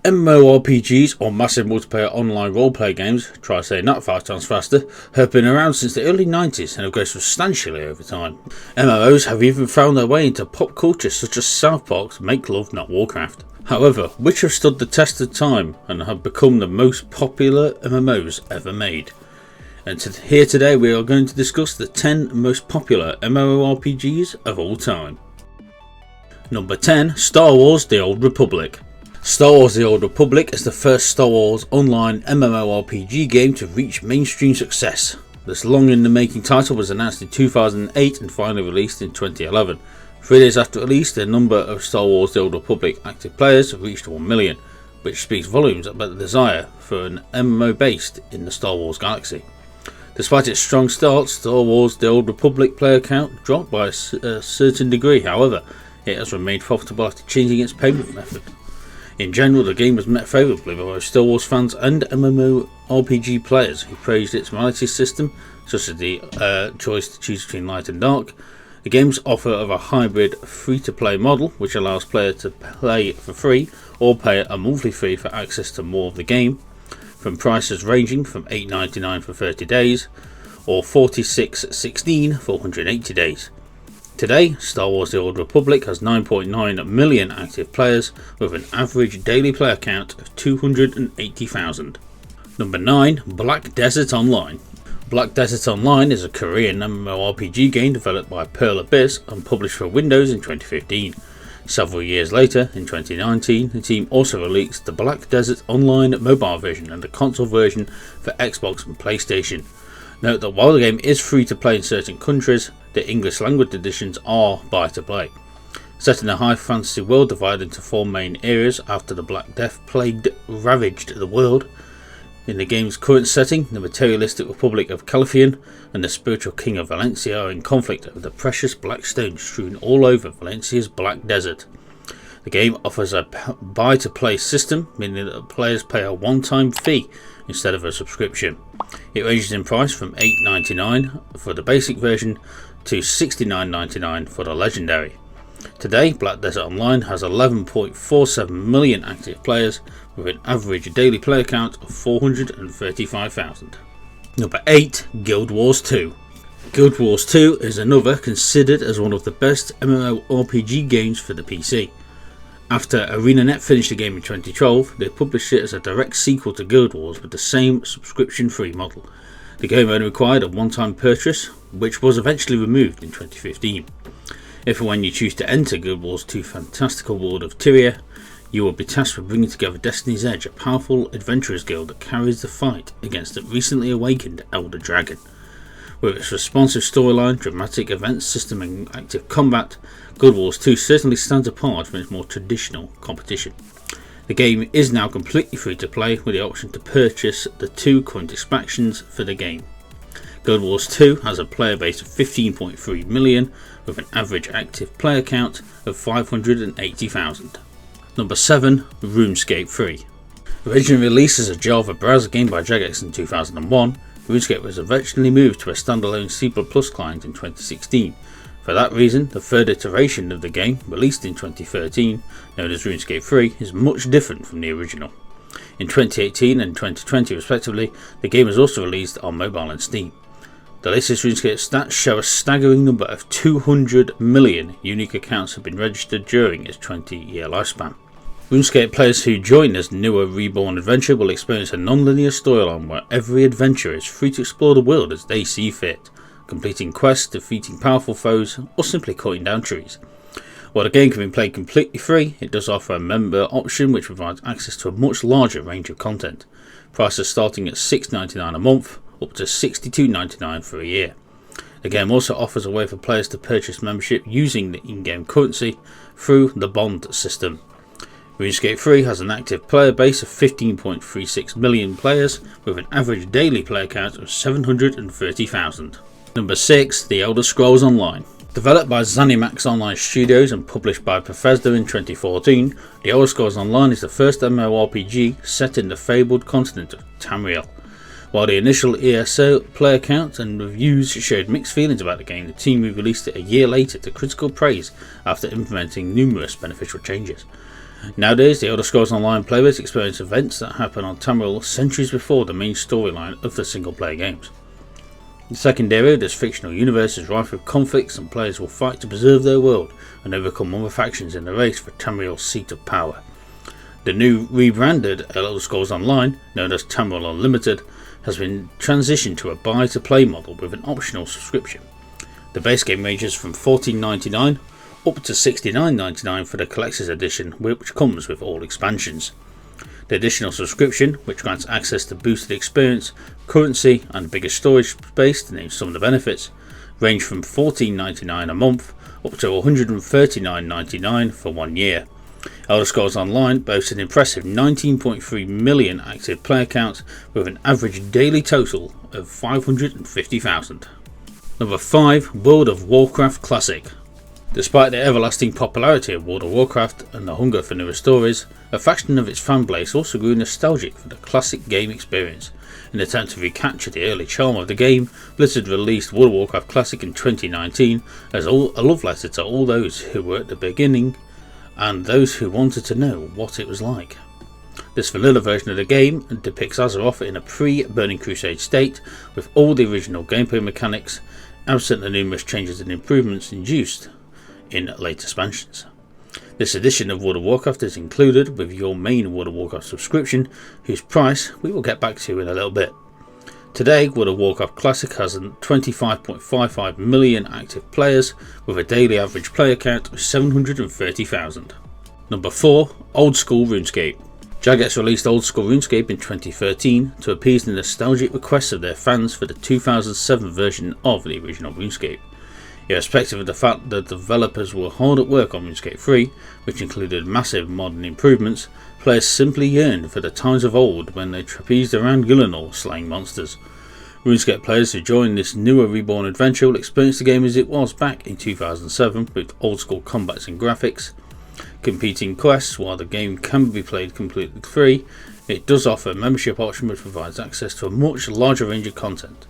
MMORPGs, or massive multiplayer online roleplay games, try saying that 5 times faster, have been around since the early 90s and have grown substantially over time. MMOs have even found their way into pop culture such as South Park's Make Love Not Warcraft. However, which have stood the test of time and have become the most popular MMOs ever made? And here today we are going to discuss the 10 most popular MMORPGs of all time. Number 10. Star Wars: The Old Republic. Star Wars: The Old Republic is the first Star Wars online MMORPG game to reach mainstream success. This long in the making title was announced in 2008 and finally released in 2011. 3 days after release, the number of Star Wars: The Old Republic active players reached 1 million, which speaks volumes about the desire for an MMO based in the Star Wars galaxy. Despite its strong start, Star Wars: The Old Republic player count dropped by a certain degree. However, it has remained profitable after changing its payment method. In general, the game was met favourably by both Star Wars fans and MMORPG players who praised its morality system, such as the choice to choose between light and dark. The game's offer of a hybrid free-to-play model, which allows players to play for free or pay a monthly fee for access to more of the game, from prices ranging from $8.99 for 30 days or $46.16 for 180 days. Today, Star Wars: The Old Republic has 9.9 million active players with an average daily player count of 280,000. Number 9. Black Desert Online. Black Desert Online is a Korean MMORPG game developed by Pearl Abyss and published for Windows in 2015. Several years later, in 2019, the team also released the Black Desert Online mobile version and the console version for Xbox and PlayStation. Note that while the game is free to play in certain countries, the English language editions are buy to play. Set in a high fantasy world divided into 4 main areas after the Black Death plague ravaged the world. In the game's current setting, the materialistic Republic of Caliphian and the spiritual king of Valencia are in conflict over the precious black stones strewn all over Valencia's Black Desert. The game offers a buy-to-play system, meaning that players pay a one-time fee instead of a subscription. It ranges in price from $8.99 for the basic version to $69.99 for the legendary. Today, Black Desert Online has 11.47 million active players with an average daily player count of 435,000. Number 8. Guild Wars 2. Guild Wars 2 is another considered as one of the best MMORPG games for the PC. After ArenaNet finished the game in 2012, they published it as a direct sequel to Guild Wars with the same subscription-free model. The game only required a one-time purchase, which was eventually removed in 2015. If and when you choose to enter Guild Wars 2's fantastical world of Tyria, you will be tasked with bringing together Destiny's Edge, a powerful adventurers guild that carries the fight against the recently awakened Elder Dragon. With its responsive storyline, dramatic events system and active combat, Guild Wars 2 certainly stands apart from its more traditional competition. The game is now completely free to play with the option to purchase the 2 current expansions for the game. Guild Wars 2 has a player base of 15.3 million with an average active player count of 580,000. Number 7. RuneScape 3. Originally released as a Java browser game by Jagex in 2001, RuneScape was eventually moved to a standalone C++ client in 2016. For that reason, the third iteration of the game, released in 2013, known as RuneScape 3, is much different from the original. In 2018 and 2020 respectively, the game was also released on mobile and Steam. The latest RuneScape stats show a staggering number of 200 million unique accounts have been registered during its 20-year lifespan. RuneScape players who join this newer reborn adventure will experience a non-linear storyline where every adventurer is free to explore the world as they see fit, completing quests, defeating powerful foes, or simply cutting down trees. While the game can be played completely free, it does offer a member option which provides access to a much larger range of content, prices starting at $6.99 a month up to $62.99 for a year. The game also offers a way for players to purchase membership using the in-game currency through the bond system. RuneScape 3 has an active player base of 15.36 million players with an average daily player count of 730,000. Number 6. The Elder Scrolls Online. Developed by ZeniMax Online Studios and published by Bethesda in 2014, The Elder Scrolls Online is the first MMORPG set in the fabled continent of Tamriel. While the initial ESO player count and reviews showed mixed feelings about the game, the team released it a year later to critical praise after implementing numerous beneficial changes. Nowadays, the Elder Scrolls Online players experience events that happen on Tamriel centuries before the main storyline of the single-player games. In the second era, this fictional universe is rife with conflicts, and players will fight to preserve their world and overcome other factions in the race for Tamriel's seat of power. The new rebranded Elder Scrolls Online, known as Tamriel Unlimited, has been transitioned to a buy-to-play model with an optional subscription. The base game ranges from $14.99 up to $69.99 for the Collector's Edition, which comes with all expansions. The additional subscription, which grants access to boosted experience, currency and bigger storage space, to name some of the benefits, range from $14.99 a month up to $139.99 for 1 year. Elder Scrolls Online boasts an impressive 19.3 million active player count with an average daily total of 550,000. Number 5. World of Warcraft Classic. Despite the everlasting popularity of World of Warcraft and the hunger for newer stories, a faction of its fan base also grew nostalgic for the classic game experience. In an attempt to recapture the early charm of the game, Blizzard released World of Warcraft Classic in 2019 as a love letter to all those who were at the beginning and those who wanted to know what it was like. This vanilla version of the game depicts Azeroth in a pre-Burning Crusade state, with all the original gameplay mechanics, absent the numerous changes and improvements introduced in later expansions. This edition of World of Warcraft is included with your main World of Warcraft subscription, whose price we will get back to in a little bit. Today, World of Warcraft Classic has 25.55 million active players with a daily average player count of 730,000. Number 4. Old School RuneScape. Jagex released Old School RuneScape in 2013 to appease the nostalgic requests of their fans for the 2007 version of the original RuneScape. Irrespective of the fact that developers were hard at work on RuneScape 3, which included massive modern improvements, players simply yearned for the times of old when they trapezed around Gillinor slaying monsters. RuneScape players who join this newer reborn adventure will experience the game as it was back in 2007, with old school combats and graphics, competing quests. While the game can be played completely free, it does offer a membership option which provides access to a much larger range of content.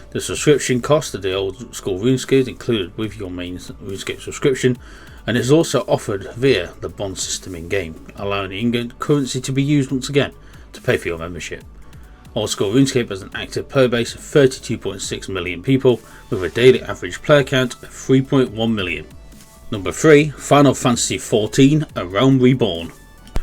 The subscription cost of the Old School RuneScape is included with your main RuneScape subscription, and is also offered via the bond system in-game, allowing the in-game currency to be used once again to pay for your membership. Old School RuneScape has an active player base of 32.6 million people with a daily average player count of 3.1 million. Number 3. Final Fantasy XIV: A Realm Reborn.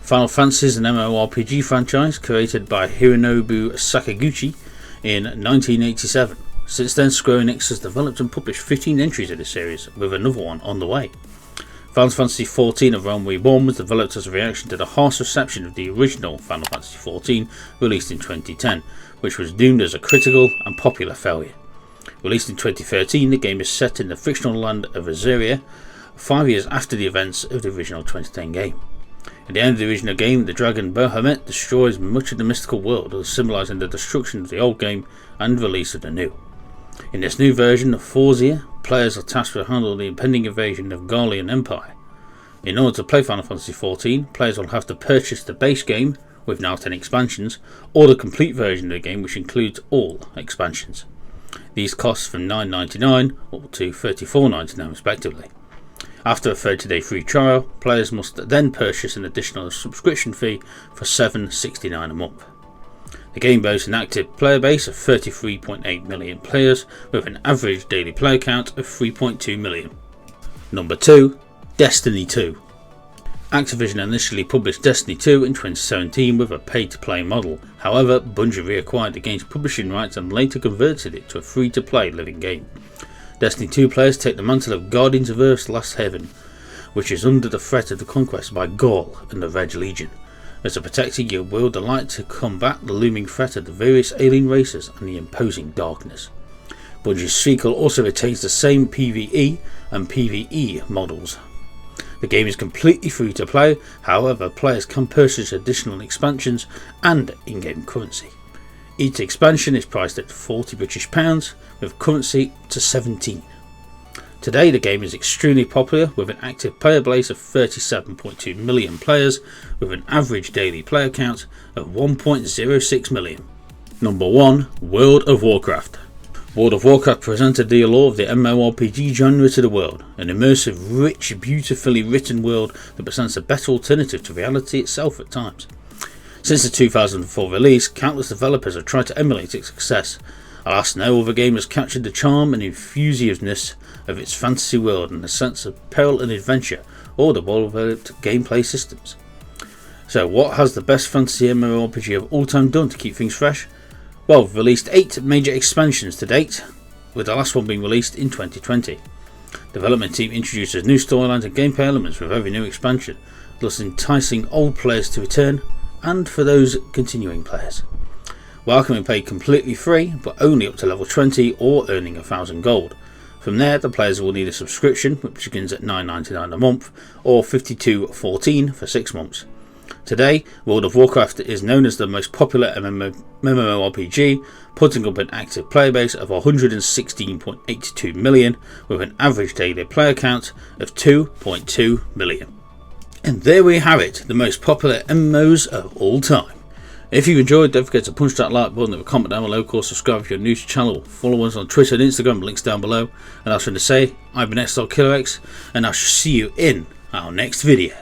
Final Fantasy is an MMORPG franchise created by Hironobu Sakaguchi in 1987. Since then, Square Enix has developed and published 15 entries in the series, with another one on the way. Final Fantasy XIV: A Realm Reborn was developed as a reaction to the harsh reception of the original Final Fantasy XIV, released in 2010, which was doomed as a critical and popular failure. Released in 2013, the game is set in the fictional land of Azeria, 5 years after the events of the original 2010 game. At the end of the original game, the dragon Bahamut destroys much of the mystical world, symbolising the destruction of the old game and release of the new. In this new version of Forzia, players are tasked with handling the impending invasion of Garlean Empire. In order to play Final Fantasy XIV, players will have to purchase the base game, with now 10 expansions, or the complete version of the game, which includes all expansions. These cost from $9.99 up to $34.99 respectively. After a 30-day free trial, players must then purchase an additional subscription fee for $7.69 a month. The game boasts an active player base of 33.8 million players with an average daily player count of 3.2 million. Number 2. Destiny 2. Activision initially published Destiny 2 in 2017 with a pay-to-play model. However, Bungie reacquired the game's publishing rights and later converted it to a free-to-play living game. Destiny 2 players take the mantle of Guardians of Earth's Last Haven, which is under the threat of the conquest by Gaul and the Red Legion. As a protector, you wield the light to combat the looming threat of the various alien races and the imposing darkness. Bungie's sequel also retains the same PvE and PvE models. The game is completely free to play, however players can purchase additional expansions and in-game currency. Each expansion is priced at £40 with currency to 17. Today the game is extremely popular with an active player base of 37.2 million players with an average daily player count of 1.06 million. Number 1. World of Warcraft. World of Warcraft presented the allure of the MMORPG genre to the world, an immersive, rich, beautifully written world that presents a better alternative to reality itself at times. Since the 2004 release, countless developers have tried to emulate its success. Alas, no other game has captured the charm and enthusiasmness of its fantasy world and the sense of peril and adventure, or the well-developed gameplay systems. So what has the best fantasy MMORPG of all time done to keep things fresh? Well, we've released 8 major expansions to date, with the last one being released in 2020. The development team introduces new storylines and gameplay elements with every new expansion, thus enticing old players to return, and for those continuing players. WoW can be played completely free, but only up to level 20 or earning 1000 gold. From there, the players will need a subscription, which begins at $9.99 a month, or $52.14 for 6 months. Today, World of Warcraft is known as the most popular MMORPG, putting up an active player base of 116.82 million, with an average daily player count of 2.2 million. And there we have it, the most popular MMOs of all time. If you enjoyed, don't forget to punch that like button, leave a comment down below, of course subscribe if you're new to the channel, follow us on Twitter and Instagram, links down below. And as for to say, I've been XLKillerX, and I shall see you in our next video.